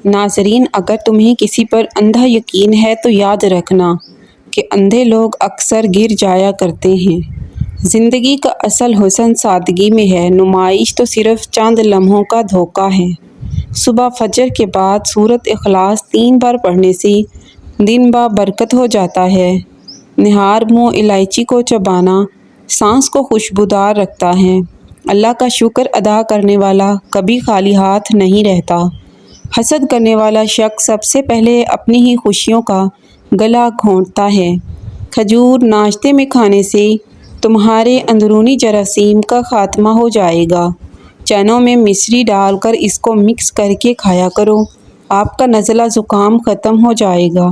ناظرین، اگر تمہیں کسی پر اندھا یقین ہے تو یاد رکھنا کہ اندھے لوگ اکثر گر جایا کرتے ہیں۔ زندگی کا اصل حسن سادگی میں ہے، نمائش تو صرف چند لمحوں کا دھوکہ ہے۔ صبح فجر کے بعد سورۃ اخلاص 3 بار پڑھنے سے دن بابرکت ہو جاتا ہے۔ نہار منہ الائچی کو چبانا سانس کو خوشبودار رکھتا ہے۔ اللہ کا شکر ادا کرنے والا کبھی خالی ہاتھ نہیں رہتا۔ حسد کرنے والا شخص سب سے پہلے اپنی ہی خوشیوں کا گلا گھونٹتا ہے۔ کھجور ناشتے میں کھانے سے تمہارے اندرونی جراثیم کا خاتمہ ہو جائے گا۔ چنوں میں مصری ڈال کر اس کو مکس کر کے کھایا کرو، آپ کا نزلہ زکام ختم ہو جائے گا۔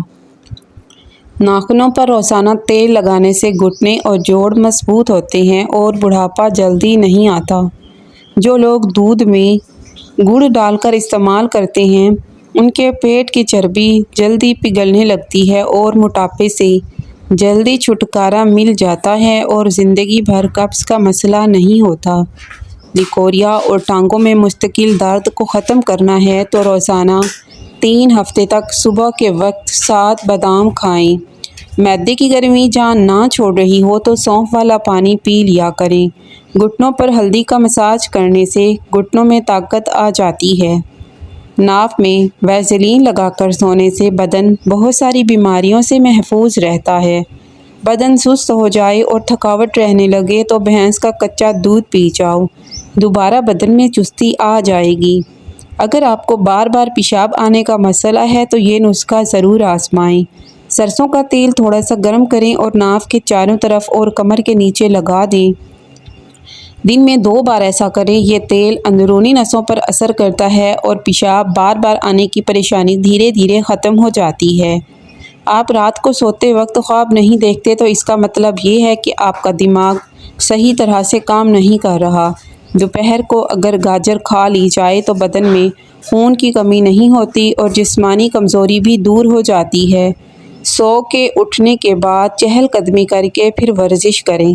ناخنوں پر روزانہ تیل لگانے سے گھٹنے اور جوڑ مضبوط ہوتے ہیں اور بڑھاپا جلدی نہیں آتا۔ جو لوگ دودھ میں گڑ ڈال کر استعمال کرتے ہیں ان کے پیٹ کی چربی جلدی پگھلنے لگتی ہے اور موٹاپے سے جلدی چھٹکارا مل جاتا ہے اور زندگی بھر قبض کا مسئلہ نہیں ہوتا۔ لیکوریا اور ٹانگوں میں مستقل درد کو ختم کرنا ہے تو روزانہ 3 ہفتے تک صبح کے وقت 7 بادام کھائیں۔ معدے کی گرمی جان نہ چھوڑ رہی ہو تو سونف والا پانی پی لیا کریں۔ گھٹنوں پر ہلدی کا مساج کرنے سے گھٹنوں میں طاقت آ جاتی ہے۔ ناف میں ویزلین لگا کر سونے سے بدن بہت ساری بیماریوں سے محفوظ رہتا ہے۔ بدن سست ہو جائے اور تھکاوٹ رہنے لگے تو بھینس کا کچا دودھ پی جاؤ، دوبارہ بدن میں چستی آ جائے گی۔ اگر آپ کو بار بار پیشاب آنے کا مسئلہ ہے تو یہ نسخہ ضرور آزمائیں۔ سرسوں کا تیل تھوڑا سا گرم کریں اور ناف کے چاروں طرف اور کمر کے نیچے لگا دیں۔ دن میں 2 بار ایسا کریں۔ یہ تیل اندرونی نسوں پر اثر کرتا ہے اور پیشاب بار بار آنے کی پریشانی دھیرے دھیرے ختم ہو جاتی ہے۔ آپ رات کو سوتے وقت خواب نہیں دیکھتے تو اس کا مطلب یہ ہے کہ آپ کا دماغ صحیح طرح سے کام نہیں کر رہا۔ دوپہر کو اگر گاجر کھا لی جائے تو بدن میں خون کی کمی نہیں ہوتی اور جسمانی کمزوری بھی دور ہو جاتی ہے۔ سو کے اٹھنے کے بعد چہل قدمی کر کے پھر ورزش کریں۔